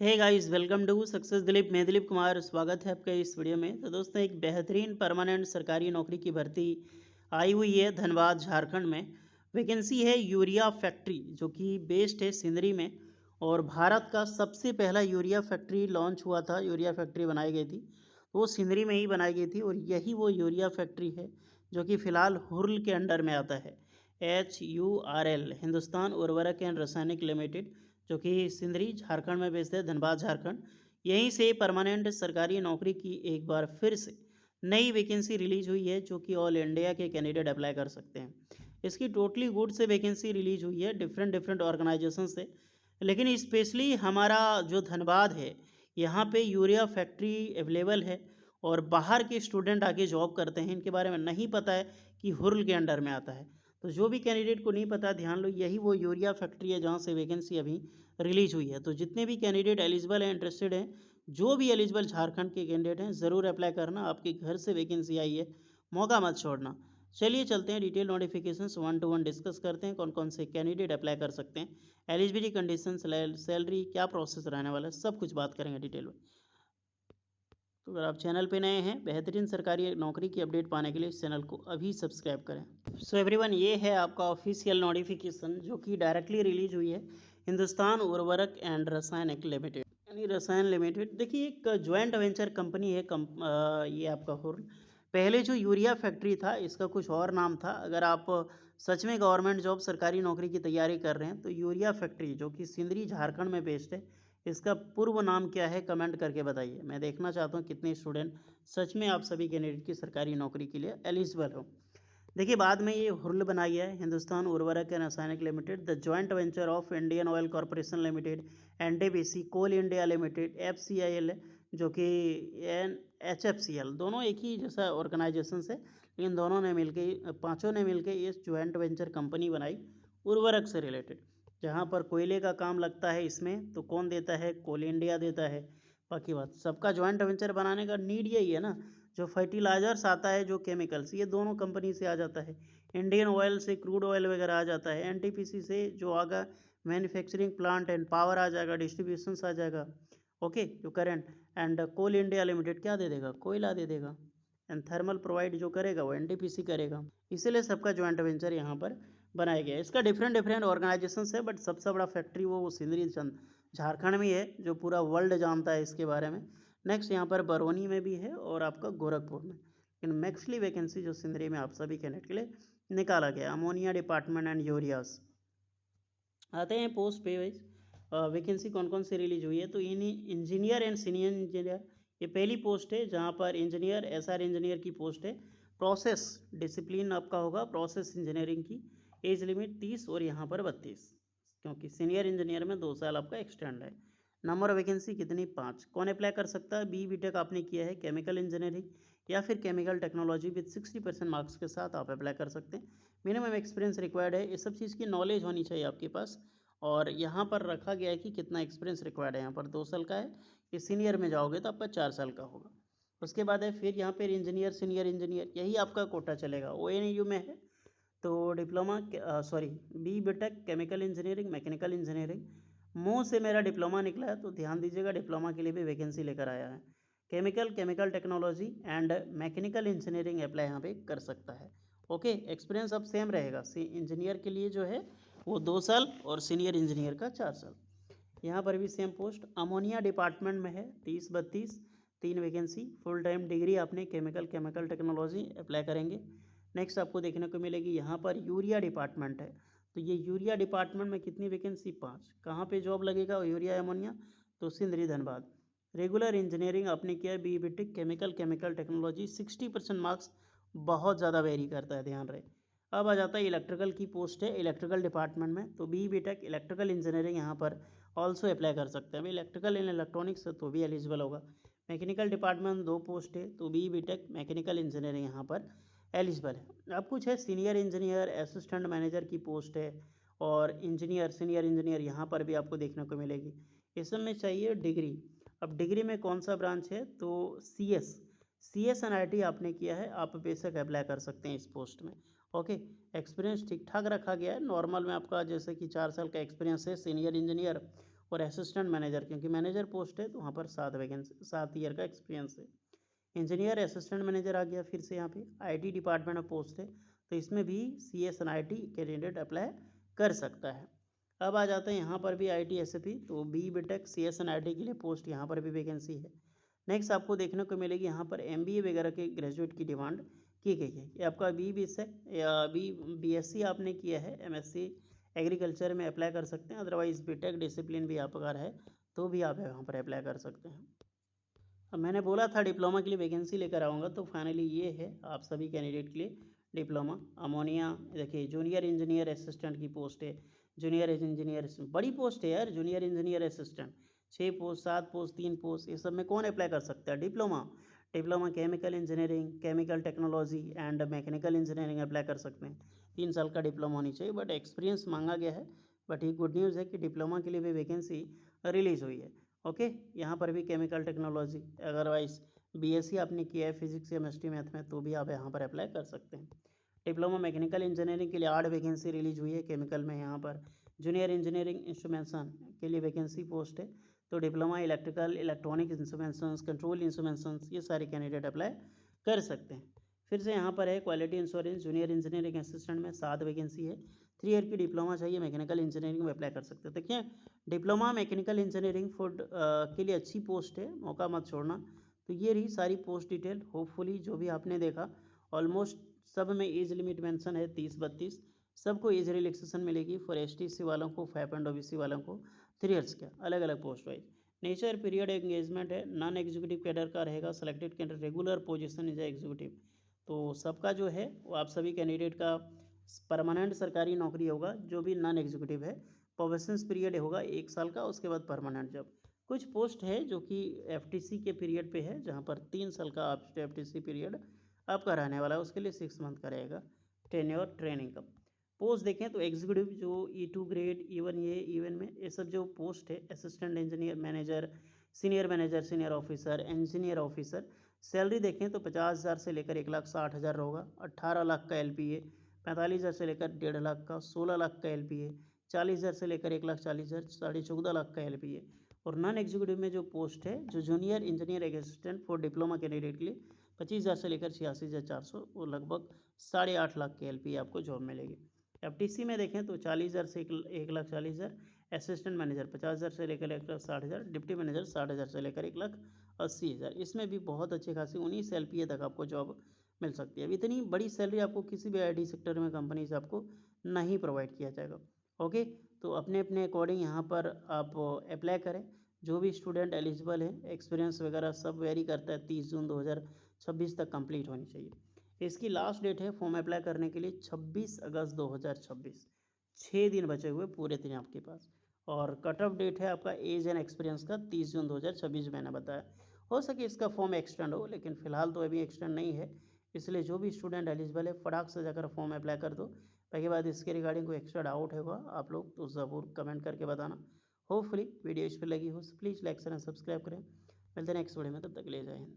Hey guys, welcome to success Dilip. मैं दिलीप कुमार, स्वागत है आपका इस वीडियो में। तो दोस्तों, एक बेहतरीन परमानेंट सरकारी नौकरी की भर्ती आई हुई है धनबाद झारखंड में। वैकेंसी है यूरिया फैक्ट्री, जो कि बेस्ड है सिंदरी में। और भारत का सबसे पहला यूरिया फैक्ट्री लॉन्च हुआ था, यूरिया फैक्ट्री बनाई गई थी, तो वो सिंदरी में ही बनाई गई थी। और यही वो यूरिया फैक्ट्री है जो कि फ़िलहाल हुर्ल के अंडर में आता है। HURL, Hindustan Urvarak and Rasayanik limited, जो कि सिंदरी झारखंड में बेस्ड है, धनबाद झारखंड। यहीं से परमानेंट सरकारी नौकरी की एक बार फिर से नई वैकेंसी रिलीज हुई है, जो कि ऑल इंडिया के कैंडिडेट अप्लाई कर सकते हैं। इसकी टोटली गुड से वैकेंसी रिलीज हुई है डिफरेंट डिफरेंट ऑर्गेनाइजेशन से। लेकिन स्पेशली हमारा जो धनबाद है, यहाँ पे यूरिया फैक्ट्री अवेलेबल है और बाहर के स्टूडेंट आके जॉब करते हैं। इनके बारे में नहीं पता है कि हुर्ल के अंडर में आता है। तो जो भी कैंडिडेट को नहीं पता, ध्यान लो, यही वो यूरिया फैक्ट्री है जहाँ से वैकेंसी अभी रिलीज हुई है। तो जितने भी कैंडिडेट एलिजिबल हैं, इंटरेस्टेड हैं, जो भी एलिजिबल झारखंड के कैंडिडेट हैं, ज़रूर अप्लाई करना। आपके घर से वैकेंसी आई है, मौका मत छोड़ना। चलिए चलते हैं डिटेल नोटिफिकेशंस 1 to 1 डिस्कस करते हैं, कौन कौन से कैंडिडेट अप्लाई कर सकते हैं, एलिजिबिलिटी कंडीशन, सैलरी, क्या प्रोसेस रहने वाला है, सब कुछ बात करेंगे डिटेल में। तो अगर आप चैनल पे नए हैं, बेहतरीन सरकारी नौकरी की अपडेट पाने के लिए इस चैनल को अभी सब्सक्राइब करें। सो एवरीवन, ये है आपका ऑफिशियल नोटिफिकेशन जो कि डायरेक्टली रिलीज हुई है हिंदुस्तान उर्वरक एंड रसायनिक लिमिटेड, यानी रसायन लिमिटेड। देखिए, एक ज्वाइंट वेंचर कंपनी है ये आपका हुर्ल। पहले जो यूरिया फैक्ट्री था, इसका कुछ और नाम था। अगर आप सच में गवर्नमेंट जॉब, सरकारी नौकरी की तैयारी कर रहे हैं, तो यूरिया फैक्ट्री जो कि सिंदरी झारखंड में बेस्ड है, इसका पूर्व नाम क्या है, कमेंट करके बताइए। मैं देखना चाहता हूँ कितने स्टूडेंट सच में आप सभी कैंडिडेट की सरकारी नौकरी के लिए एलिजिबल हो। देखिए, बाद में ये हुर्ल बना गया है, Hindustan Urvarak and Rasayanik limited, the joint venture of Indian Oil Corporation Limited, NTPC, Coal India Limited, FCIL, जो कि HFCL, दोनों एक ही जैसा ऑर्गेनाइजेशन है, लेकिन दोनों ने मिलकर, पांचों ने मिलकर ये जॉइंट वेंचर कंपनी बनाई उर्वरक से रिलेटेड। जहाँ पर कोयले का काम लगता है इसमें, तो कौन देता है? कोल इंडिया देता है। बाकी बात, सबका जॉइंट वेंचर बनाने का नीड यही है ना। जो फर्टिलाइजर्स आता है, जो केमिकल्स, ये दोनों कंपनी से आ जाता है। इंडियन ऑयल से क्रूड ऑयल वगैरह आ जाता है, NTPC से जो आगा मैन्युफैक्चरिंग प्लांट एंड पावर आ जाएगा, डिस्ट्रीब्यूशन आ जाएगा। ओके, जो current. And Coal India Limited क्या दे देगा? कोयला दे देगा। एंड थर्मल प्रोवाइड जो करेगा वो NTPC करेगा। इसीलिए सबका जॉइंट वेंचर यहाँ पर बनाया गया है। इसका डिफरेंट डिफरेंट ऑर्गेनाइजेशन है, बट सबसे बड़ा फैक्ट्री वो सिंदरी झारखंड में है, जो पूरा वर्ल्ड जानता है इसके बारे में। नेक्स्ट यहाँ पर बरौनी में भी है और आपका गोरखपुर में। लेकिन मैक्सली वैकेंसी जो सिंदरी में आप सभी कैंडिडेट के लिए निकाला गया, अमोनिया डिपार्टमेंट एंड यूरियास। आते हैं पोस्ट पे वाइज वैकेंसी कौन कौन सी रिलीज हुई है। तो इन इंजीनियर एंड सीनियर इंजीनियर, ये पहली पोस्ट है जहाँ पर इंजीनियर, SR इंजीनियर की पोस्ट है। प्रोसेस डिसिप्लिन आपका होगा प्रोसेस इंजीनियरिंग की। एज लिमिट 30 और यहाँ पर 32, क्योंकि सीनियर इंजीनियर में 2 साल आपका एक्सटेंड है। नंबर ऑफ वैकेंसी कितनी? 5। कौन अप्लाई कर सकता है? BTech आपने किया है केमिकल इंजीनियरिंग या फिर केमिकल टेक्नोलॉजी विद 60% मार्क्स के साथ आप अप्लाई कर सकते हैं। मिनिमम एक्सपीरियंस रिक्वायर्ड है, इस सब चीज़ की नॉलेज होनी चाहिए आपके पास। और यहाँ पर रखा गया है कि कितना एक्सपीरियंस रिक्वायर्ड है। यहाँ पर 2 साल का है, कि सीनियर में जाओगे तो आपका 4 साल का होगा। उसके बाद है फिर यहाँ पर इंजीनियर, सीनियर इंजीनियर, यही आपका कोटा चलेगा। ONU में है तो diploma, sorry, BTech chemical engineering, mechanical engineering. मुंह से मेरा डिप्लोमा निकला है, तो ध्यान दीजिएगा, डिप्लोमा के लिए भी वैकेंसी लेकर आया है। Chemical technology and mechanical engineering apply यहाँ पे कर सकता है। ओके, एक्सपीरियंस अब सेम रहेगा। इंजीनियर के लिए जो है वो 2 साल और सीनियर इंजीनियर का 4 साल। यहाँ पर भी सेम पोस्ट अमोनिया डिपार्टमेंट में है, 30-32, 3 वैकेंसी। फुल टाइम डिग्री आपने केमिकल टेक्नोलॉजी अप्लाई करेंगे। नेक्स्ट आपको देखने को मिलेगी यहाँ पर यूरिया डिपार्टमेंट है। तो ये यूरिया डिपार्टमेंट में कितनी वैकेंसी? 5। कहाँ पे जॉब लगेगा यूरिया अमोनिया? तो सिंदरी धनबाद। रेगुलर इंजीनियरिंग आपने किया है, BTech केमिकल टेक्नोलॉजी, 60% मार्क्स बहुत ज़्यादा वेरी करता है, ध्यान रहे। अब आ जाता है इलेक्ट्रिकल की पोस्ट है, इलेक्ट्रिकल डिपार्टमेंट में। तो BTech इलेक्ट्रिकल इंजीनियरिंग यहाँ पर ऑल्सो अप्लाई कर सकते हैं। अभी इलेक्ट्रिकल इन इलेक्ट्रॉनिक्स तो भी एलिजिबल होगा। मैकेनिकल डिपार्टमेंट 2 पोस्ट है, तो BTech मैकेनिकल इंजीनियरिंग यहाँ पर एलिजिबल है। अब कुछ है सीनियर इंजीनियर, असिस्टेंट मैनेजर की पोस्ट है, और इंजीनियर, सीनियर इंजीनियर यहाँ पर भी आपको देखने को मिलेगी। इसमें में चाहिए डिग्री। अब डिग्री में कौन सा ब्रांच है? तो CS आपने किया है, आप बेशक अप्लाई कर सकते हैं इस पोस्ट में। ओके, एक्सपीरियंस ठीक ठाक रखा गया है, नॉर्मल में आपका जैसे कि 4 साल का एक्सपीरियंस है सीनियर इंजीनियर, और असिस्टेंट मैनेजर, क्योंकि मैनेजर पोस्ट है तो वहाँ पर 7 वैकेंसी, 7 ईयर का एक्सपीरियंस है। इंजीनियर असिस्टेंट मैनेजर आ गया, फिर से यहाँ पे आईटी डिपार्टमेंट में पोस्ट है, तो इसमें भी CSNIT कैंडिडेट अप्लाई कर सकता है। अब आ जाते हैं यहाँ पर भी IT SAP, तो BTech CSNIT के लिए पोस्ट यहाँ पर भी वैकेंसी है। नेक्स्ट आपको देखने को मिलेगी यहाँ पर MBA वगैरह के ग्रेजुएट की डिमांड की गई है। ये आपका BSc या BSc आपने किया है, MSc एग्रीकल्चर में अप्लाई कर सकते हैं, अदरवाइज BTech डिसिप्लिन भी आप अगर है तो भी आप यहाँ पर अप्लाई कर सकते हैं। अब मैंने बोला था डिप्लोमा के लिए वैकेंसी लेकर आऊँगा, तो फाइनली ये है आप सभी कैंडिडेट के लिए डिप्लोमा अमोनिया। देखिए जूनियर इंजीनियर असिस्टेंट की पोस्ट है, जूनियर इंजीनियर, बड़ी पोस्ट है यार, junior engineer assistant, 6 post, 7 post, 3 post, ये सब में कौन अप्लाई कर सकता है? Diploma chemical engineering, chemical technology and mechanical engineering apply कर सकते हैं। 3 साल का डिप्लोमा होनी चाहिए, बट एक्सपीरियंस मांगा गया है। बट ये गुड न्यूज़ है कि डिप्लोमा के लिए भी वैकेंसी रिलीज़ हुई है। ओके, यहाँ पर भी केमिकल टेक्नोलॉजी, अदरवाइज BSc आपने किया है फिजिक्स केमिस्ट्री मैथ में, तो भी आप यहाँ पर अप्लाई कर सकते हैं। डिप्लोमा मैकेनिकल इंजीनियरिंग के लिए 8 वैकेंसी रिलीज हुई है केमिकल में। यहाँ पर जूनियर इंजीनियरिंग इंस्ट्रूमेंशन के लिए वैकेंसी पोस्ट है, तो डिप्लोमा इलेक्ट्रिकल इलेक्ट्रॉनिक इंस्ट्रूमेंशंस, कंट्रोल इंस्ट्रूमेंशंस, ये सारे कैंडिडेट अप्लाई कर सकते हैं। फिर से यहाँ पर है quality insurance junior engineering assistant में 7 वैकेंसी है। 3 ईयर की डिप्लोमा चाहिए, मैकेनिकल इंजीनियरिंग में अप्लाई कर सकते हैं। देखिए डिप्लोमा मैकेनिकल इंजीनियरिंग फूड के लिए अच्छी पोस्ट है, मौका मत छोड़ना। तो ये रही सारी पोस्ट डिटेल। होपफुली जो भी आपने देखा ऑलमोस्ट सब में एज लिमिट मेंशन है 30-32, सबको एज रिलैक्सेशन मिलेगी। फॉर STC वालों को, 5 एंड OBC वालों को 3 ईयर्स का, अलग अलग post wise. Nature period engagement है, नॉन एग्जीक्यूटिव कैडर का रहेगा, selected cadre regular position is executive. तो सबका जो है वो आप सभी कैंडिडेट का परमानेंट सरकारी नौकरी होगा, जो भी नॉन एग्जीक्यूटिव है। प्रोबेशंस पीरियड होगा 1 साल का, उसके बाद परमानेंट जॉब। कुछ पोस्ट है जो कि FTC के पीरियड पे है, जहाँ पर 3 साल का आप FTC पीरियड आपका रहने वाला है, उसके लिए 6 मंथ का रहेगा टेन्योर ट्रेनिंग का। पोस्ट देखें तो एग्जीक्यूटिव जो E2 ग्रेड, E1A, E1 में ये सब जो पोस्ट है, assistant engineer manager, senior officer, engineer officer, salary देखें तो 50,000 से लेकर 1,60,000 होगा। 18 लाख का LPA, 45,000 से लेकर 1.5 लाख का, 16 लाख का LPA, 40,000 से लेकर 1,40,000, 14.5 लाख का LPA। और नॉन एग्जीक्यूटिव में जो पोस्ट है, जो junior engineer assistant for diploma candidate के लिए 25,000 से लेकर 86,400, वो लगभग 8.5 लाख के LPA आपको जॉब मिलेगी। FTC में देखें तो 40,000 से 1,40,000, असिस्टेंट मैनेजर 50,000 से लेकर 1,60,000, डिप्टी मैनेजर 60,000 से लेकर 1,80,000। इसमें भी बहुत अच्छी खासी 19 LPA तक आपको जॉब मिल सकती है। अब इतनी बड़ी सैलरी आपको किसी भी IT सेक्टर में कंपनी से आपको नहीं प्रोवाइड किया जाएगा। ओके, तो अपने अपने अकॉर्डिंग यहाँ पर आप अप्लाई करें। जो भी स्टूडेंट एलिजिबल है, एक्सपीरियंस वगैरह सब वेरी करता है, 30 जून 2026 तक कंप्लीट होनी चाहिए। इसकी लास्ट डेट है फॉर्म अप्लाई करने के लिए 26 अगस्त 2026। 6 दिन बचे हुए पूरे दिन आपके पास। और कट ऑफ डेट है आपका एज एंड एक्सपीरियंस का 30 जून 2026 मैंने बताया। हो सके इसका फॉर्म एक्सटेंड हो, लेकिन फिलहाल तो अभी एक्सटेंड नहीं है। इसलिए जो भी स्टूडेंट एलिजिबल है फटाक से जाकर फॉर्म अप्लाई कर दो। बाकी बाद इसके रिगार्डिंग कोई एक्स्ट्रा डाउट होगा आप लोग तो ज़रूर कमेंट करके बताना। होपफुली वीडियो इस पर लगी हो, प्लीज़ लाइक एंड सब्सक्राइब करें। मिलते हैं नेक्स्ट वीडियो में, तब तक ले जय हिंद।